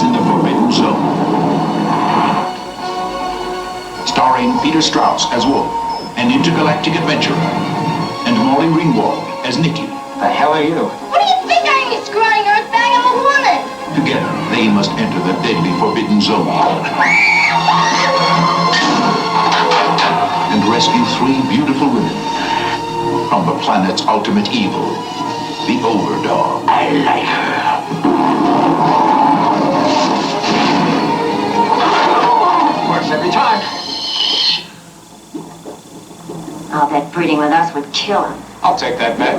in the Forbidden Zone. Starring Peter Strauss as Wolf, an intergalactic adventurer, and Molly Ringwald as Nikki. The hell are you? What do you think I am, you scrawny earthbag? I'm a woman! Together, they must enter the deadly Forbidden Zone and rescue 3 beautiful women from the planet's ultimate evil, the Overdog. I like her. Works every time. I'll bet breeding with us would kill him. I'll take that bet.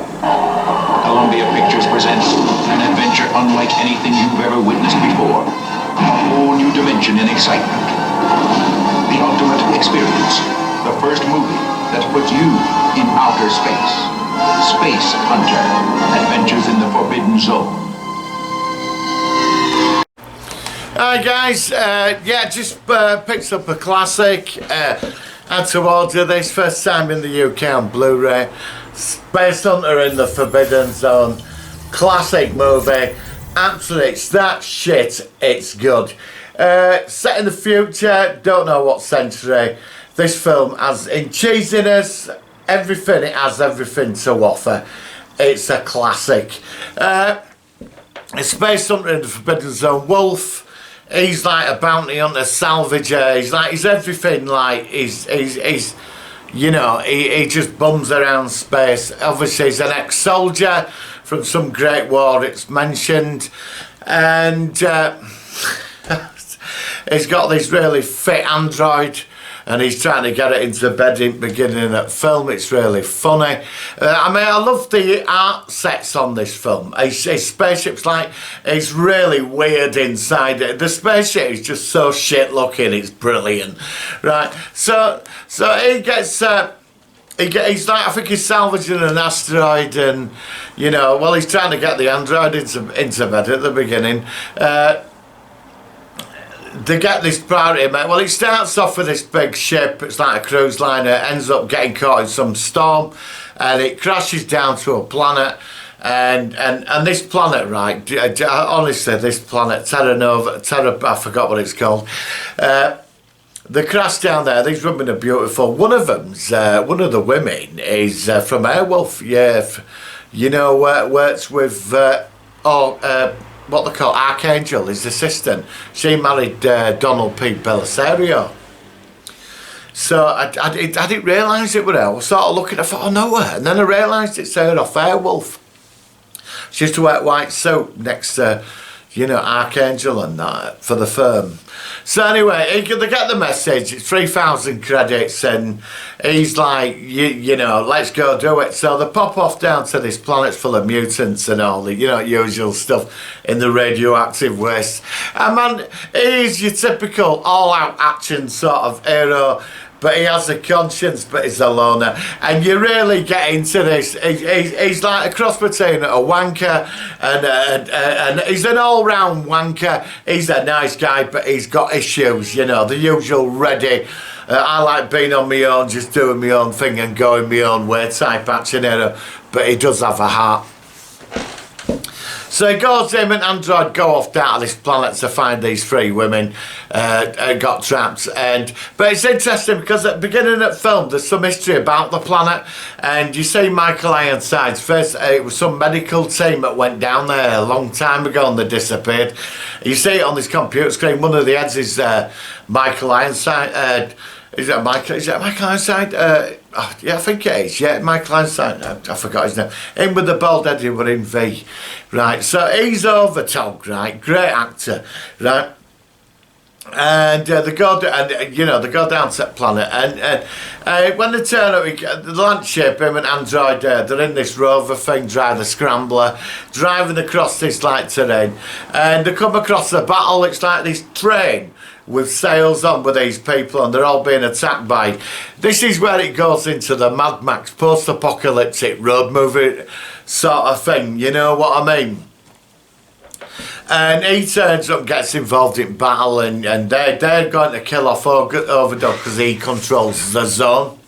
Columbia Pictures presents an adventure unlike anything you've ever witnessed before. A whole new dimension in excitement. The ultimate experience. The first movie that puts you in outer space. Space Hunter. Adventures in the Forbidden Zone. Hi guys, just picked up a classic. Had to order this, first time in the UK on Blu-ray. Space Hunter in the Forbidden Zone. Classic movie. Absolutely, it's that shit, it's good. Set in the future, don't know what century. This film has, in cheesiness, everything, it has everything to offer. It's a classic. Space Hunter in the Forbidden Zone. Wolf. He's like a bounty hunter, salvager. He's everything. Like he's you know, he just bums around space. Obviously, he's an ex-soldier from some great war. It's mentioned, and he's got this really fit android, and he's trying to get it into bed in the beginning of the film. It's really funny. I mean, I love the art sets on this film. His spaceship's like, it's really weird inside it. The spaceship is just so shit looking, it's brilliant. Right, so he gets, he's like, I think he's salvaging an asteroid, and, you know, well, he's trying to get the android into bed at the beginning. They get this priority, mate. Well, it starts off with this big ship. It's like a cruise liner. Ends up getting caught in some storm, and it crashes down to a planet. And this planet, right? Honestly, this planet, Terra, I forgot what it's called. They crash down there. These women are beautiful. One of them's one of the women is from Airwolf. Yeah, you know, works with what they call Archangel, his assistant. She married Donald P. Bellisario. So I didn't realise it was her. I was sort of looking, I thought, I know her. And then I realised it's her off Airwolf. She used to wear white suit next to, you know, Archangel and that for the firm. So anyway, they get the message. It's 3,000 credits, and he's like, you know, let's go do it. So they pop off down to this planet full of mutants and all the, you know, usual stuff in the radioactive waste. And man, he's your typical all-out action sort of hero. But he has a conscience, but he's a loner. And you really get into this. He's like a cross between a wanker and he's an all-round wanker. He's a nice guy, but he's got issues, you know, the usual ready. I like being on my own, just doing my own thing and going my own way type action hero. But he does have a heart. So he goes, him and Android go off down to this planet to find these 3 women got trapped. But it's interesting because at the beginning of the film there's some history about the planet, and you see Michael Ironside's face. It was some medical team that went down there a long time ago and they disappeared. You see it on this computer screen. One of the heads is Michael Ironside. Is it Michael Ironside? Yeah, I think it is. Yeah, Michael Ironside. I forgot his name. Him with the bald head who were in V. Right, so he's Overtog, right? Great actor, right? And they go down to that planet, and when they turn up, the launch ship, him and Android, they're in this rover thing, drive the scrambler, driving across this like terrain, and they come across a battle. It's like this train with sails on with these people, and they're all being attacked by. This is where it goes into the Mad Max post-apocalyptic road movie sort of thing, you know what I mean? And he turns up, gets involved in battle, and they're going to kill off Overdog because he controls the zone.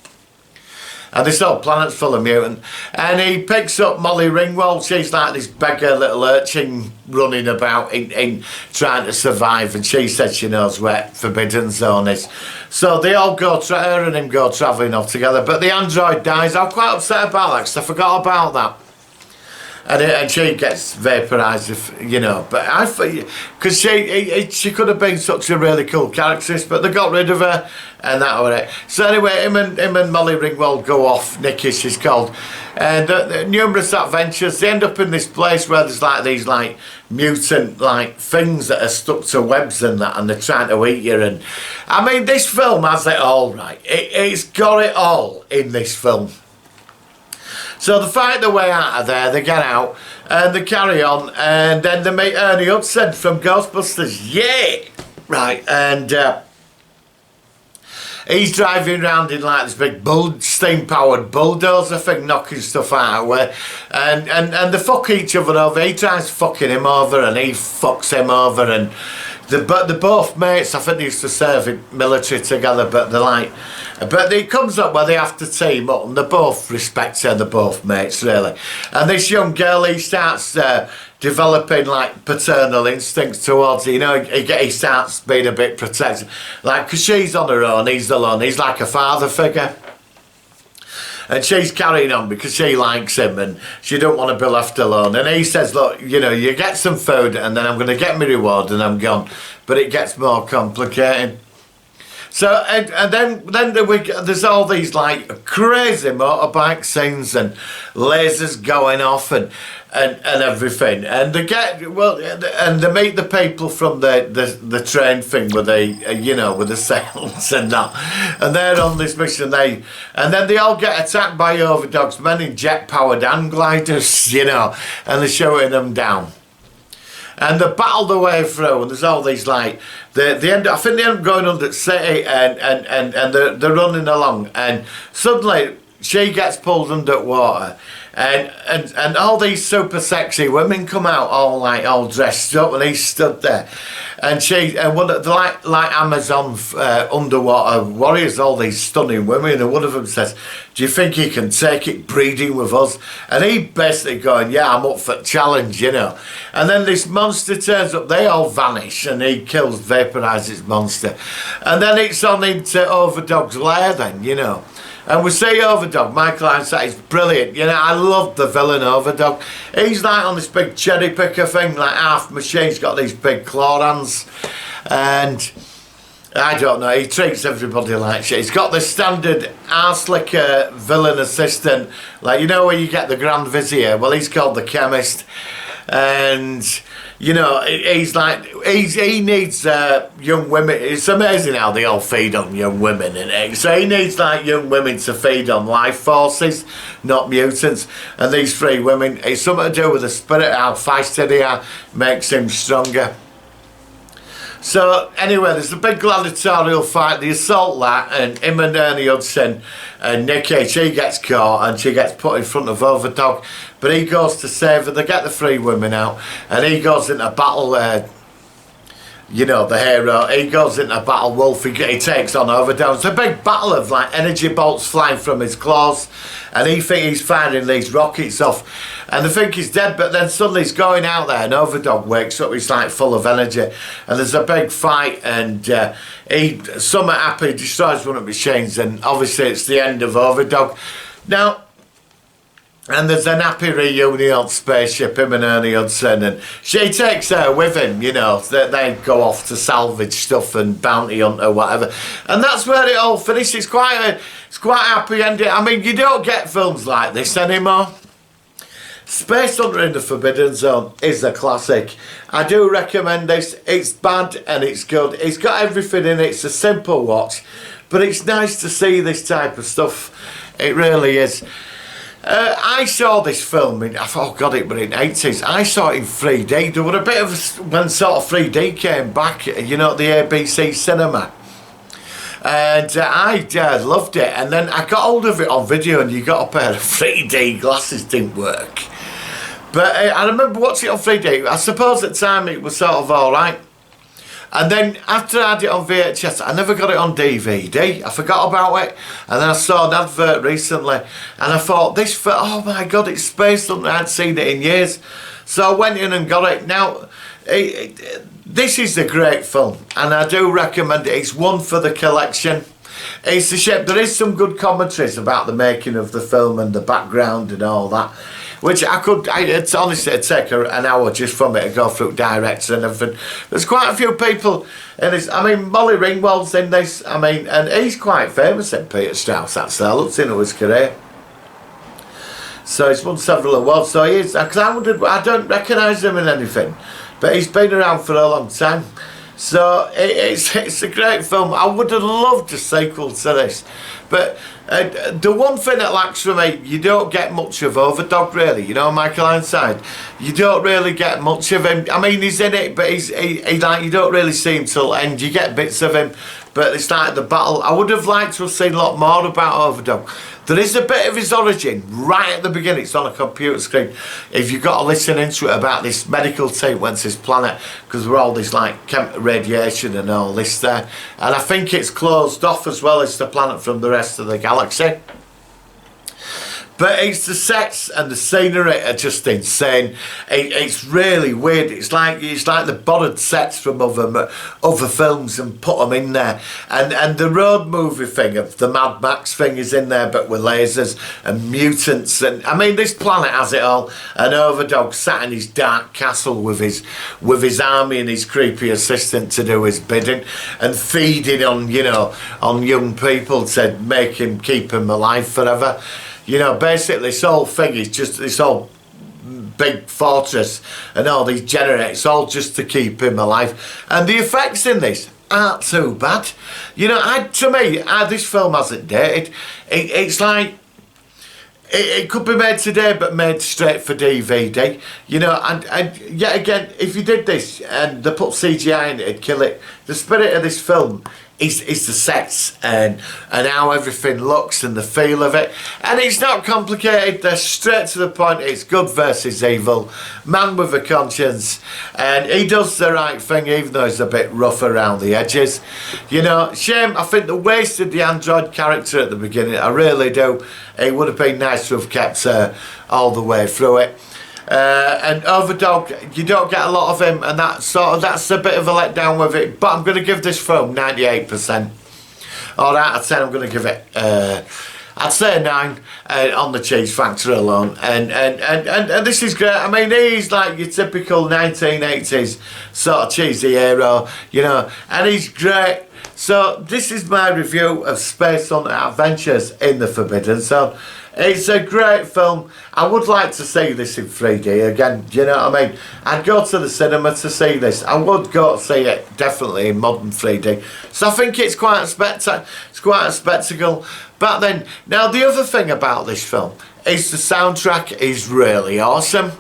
and this whole planet's full of mutant. And he picks up Molly Ringwald. She's like this beggar little urchin running about in trying to survive, and she said she knows where Forbidden Zone is. So they all go, her and him go travelling off together, but the android dies. I'm quite upset about that because I forgot about that. And she gets vaporised, you know. But I, because she could have been such a really cool character, but they got rid of her, and that was it. So anyway, him and Molly Ringwald go off. Nikki, she's called, and numerous adventures. They end up in this place where there's like these like mutant like things that are stuck to webs and that, and they're trying to eat you. And I mean, this film has it all right. It's got it all in this film. So they fight their way out of there, they get out, and they carry on, and then they meet Ernie Hudson from Ghostbusters, yeah! Right, and he's driving around in like this big steam-powered bulldozer thing, knocking stuff out of the way, and they fuck each other over. He tries fucking him over, and he fucks him over, and they're both mates. I think they used to serve in military together, but they're like, but it comes up where they have to team up, and they both respect her, they're both mates, really. And this young girl, he starts developing like paternal instincts towards her, you know, he starts being a bit protective, like, because she's on her own, he's alone, he's like a father figure. And she's carrying on because she likes him and she don't want to be left alone. And he says, look, you know, you get some food and then I'm going to get my reward and I'm gone. But it gets more complicated. So, and then there's all these like crazy motorbike scenes and lasers going off and everything. And they get, well, and they meet the people from the train thing with you know, with the sails and that. And they're on this mission, and then they all get attacked by Overdog's men in jet-powered hand gliders, you know, and they're shooting them down. And they battle their way through, and there's all these like I think they end up going under the city, and they're running along, and suddenly she gets pulled under water, and all these super sexy women come out all dressed up, and he's stood there, and one of the like Amazon underwater warriors, all these stunning women, and one of them says, do you think you can take it breeding with us? And he basically going, yeah, I'm up for the challenge, you know. And then this monster turns up, they all vanish, and he vaporises monster, and then it's on into Overdog's lair then, you know. And we see Overdog, Michael Ironside is brilliant. You know, I love the villain Overdog. He's like on this big cherry picker thing, like half machine. He's got these big claw hands. And I don't know, he treats everybody like shit. He's got the standard arse-licker villain assistant. Like, you know where you get the Grand Vizier? Well, he's called the Chemist. And, you know, he's like, he needs young women. It's amazing how they all feed on young women, innit? So he needs like young women to feed on life forces, not mutants. And these three women, it's something to do with the spirit, how feisty they are, makes him stronger. So anyway, there's a big gladiatorial fight, the assault that, and him and Ernie Hudson and Nikki, she gets caught and she gets put in front of Overdog, but he goes to save her. They get the three women out, and he goes into battle, you know, the hero, he goes into battle, Wolf, he takes on Overdog. It's a big battle of like energy bolts flying from his claws, and he thinks he's firing these rockets off, and they think he's dead, but then suddenly he's going out there, and Overdog wakes up, he's like full of energy, and there's a big fight, and Summer Happy destroys one of his chains, and obviously it's the end of Overdog. Now, and there's an happy reunion on spaceship, him and Ernie Hudson, and she takes her with him, you know, they go off to salvage stuff and bounty hunt or whatever. And that's where it all finishes. It's quite happy ending. I mean, you don't get films like this anymore. Space Hunter in the Forbidden Zone is a classic. I do recommend this. It's bad and it's good. It's got everything in it. It's a simple watch, but it's nice to see this type of stuff. It really is. I saw this film in, oh god, it was in the 80s. I saw it in 3D. There was a bit of, when sort of 3D came back, you know, the ABC cinema. And I loved it. And then I got hold of it on video, and you got a pair of 3D glasses, didn't work. But I remember watching it on 3D. I suppose at the time it was sort of alright. And then after I had it on VHS, I never got it on DVD. I forgot about it. And then I saw an advert recently. And I thought, oh my God, it's Space Hunter. I hadn't seen it in years. So I went in and got it. Now, this is a great film. And I do recommend it. It's one for the collection. It's a shame. There is some good commentaries about the making of the film and the background and all that. Which it's honestly, it'd take an hour just from it to go through director and everything. There's quite a few people in this. I mean, Molly Ringwald's in this. I mean, and he's quite famous in Peter Strauss, actually. I looked into his career. So he's won several awards. So he is, because I don't recognise him in anything. But he's been around for a long time. So it's a great film. I would have loved a sequel to this. But the one thing that lacks for me, you don't get much of Overdog, really. You know, Michael Ironside. You don't really get much of him. I mean, he's in it, but he's like, you don't really see him till the end. You get bits of him, but it's like the battle. I would have liked to have seen a lot more about Overdog. There is a bit of his origin right at the beginning. It's on a computer screen. If you've got to listen into it about this medical team went to this planet because we're all this like radiation and all this there. And I think it's closed off as well as the planet from the rest of the galaxy. But it's the sets and the scenery are just insane. It's really weird. It's like they borrowed sets from other films and put them in there. And the road movie thing of the Mad Max thing is in there, but with lasers and mutants. And I mean, this planet has it all. And Overdog sat in his dark castle with his army and his creepy assistant to do his bidding and feeding on, you know, on young people to keep him alive forever. You know, basically this whole thing is just this whole big fortress and all these generators, all just to keep him alive. And the effects in this aren't too bad. You know, to me, this film hasn't dated. It's like, it could be made today, but made straight for DVD. You know, and yet again, if you did this and they put CGI in it, it'd kill it. The spirit of this film is the sets and how everything looks and the feel of it. And it's not complicated. They're straight to the point. It's good versus evil. Man with a conscience. And he does the right thing, even though he's a bit rough around the edges. You know, shame. I think they wasted the android character at the beginning. I really do. It would have been nice to have kept all the way through it. And Overdog, you don't get a lot of him, and that's a bit of a letdown with it. But I'm going to give this film 98%. Or out of 10, I'm going to give it, I'd say a 9 on the cheese factor alone. And this is great. I mean, he's like your typical 1980s sort of cheesy hero, you know, and he's great. So this is my review of Space Hunter Adventures in the Forbidden Zone. It's a great film. I would like to see this in 3D again. Do you know what I mean? I'd go to the cinema to see this. I would go see it definitely in modern 3D. So I think it's quite a spectacle. But then, now the other thing about this film is the soundtrack is really awesome.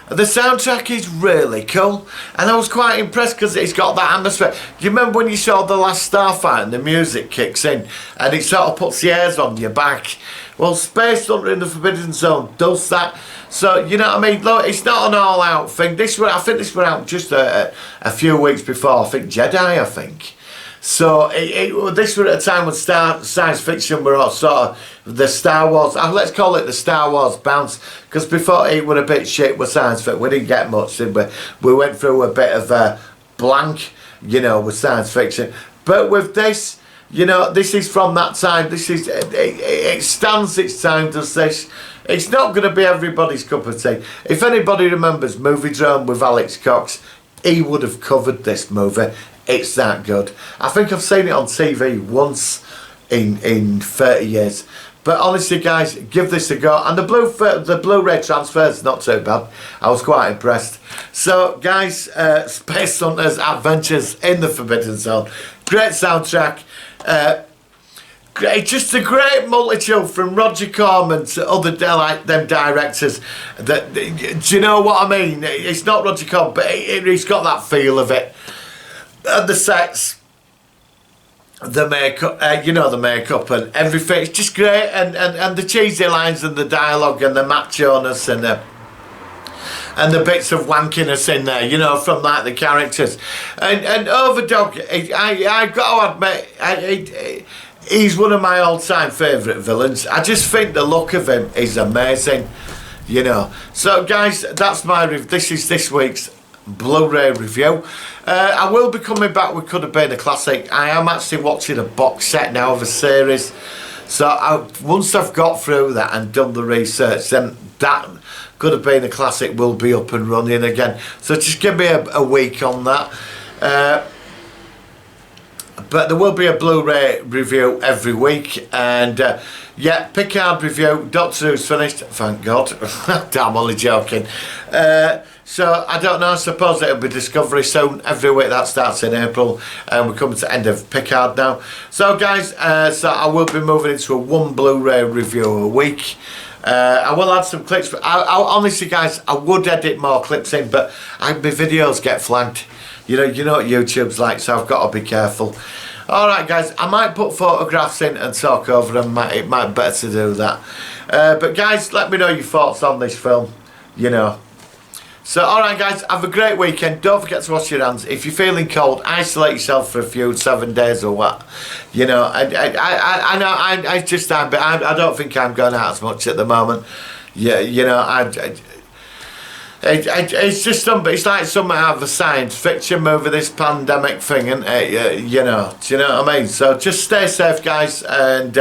The soundtrack is really cool, and I was quite impressed because it's got that atmosphere. Do you remember when you saw The Last Starfighter and the music kicks in and it sort of puts the hairs on your back? Well, Space Hunter in the Forbidden Zone does that. So, you know what I mean? Look, it's not an all-out thing. I think this went out just a few weeks before, I think, Jedi, I think. So this was at a time when science fiction were all sort of the Star Wars, let's call it the Star Wars bounce, because before it was a bit shit with science fiction. We didn't get much, did we? We went through a bit of a blank, you know, with science fiction. But with this, you know, this is from that time. This is, it stands its time, does this. It's not going to be everybody's cup of tea. If anybody remembers Movie Drone with Alex Cox, he would have covered this movie. It's that good. I think I've seen it on TV once in 30 years. But honestly, guys, give this a go. And the Blu-ray transfer is not too bad. I was quite impressed. So, guys, Space Hunters Adventures in the Forbidden Zone. Great soundtrack. Just a great multitude from Roger Corman to other like them directors. Do you know what I mean? It's not Roger Corman, but he's got that feel of it. And the sets, the makeup, you know, the makeup and everything. It's just great, and the cheesy lines and the dialogue and the macho-ness and the bits of wankiness in there, you know, from like the characters. And Overdog, I got to admit, he's one of my all-time favourite villains. I just think the look of him is amazing, you know. So guys, that's this is this week's Blu-ray review. I will be coming back with Could Have Been a Classic. I am actually watching a box set now of a series. So once I've got through that and done the research, then that Could Have Been a Classic will be up and running again. So just give me a week on that. But there will be a Blu-ray review every week, and yeah, Picard review. Doctor Who's finished, thank God. Damn, only joking. So I don't know, I suppose it'll be Discovery soon. Every week that starts in April, and we're coming to the end of Picard now. So guys, so I will be moving into a one Blu-ray review a week. I will add some clips, but honestly guys, I would edit more clips in, but my videos get flagged. You know what YouTube's like, so I've got to be careful. Alright guys, I might put photographs in and talk over them. It might be better to do that. But guys, let me know your thoughts on this film, you know. So alright guys, have a great weekend. Don't forget to wash your hands. If you're feeling cold, isolate yourself for a few 7 days or what. You know, I don't think I'm going out as much at the moment. Yeah, you know, it's just something. It's like something out of a science fiction movie, this pandemic thing, and you know, do you know what I mean? So just stay safe, guys, and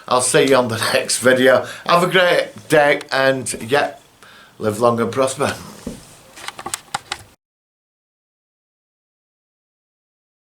I'll see you on the next video. Have a great day, and yeah, live long and prosper.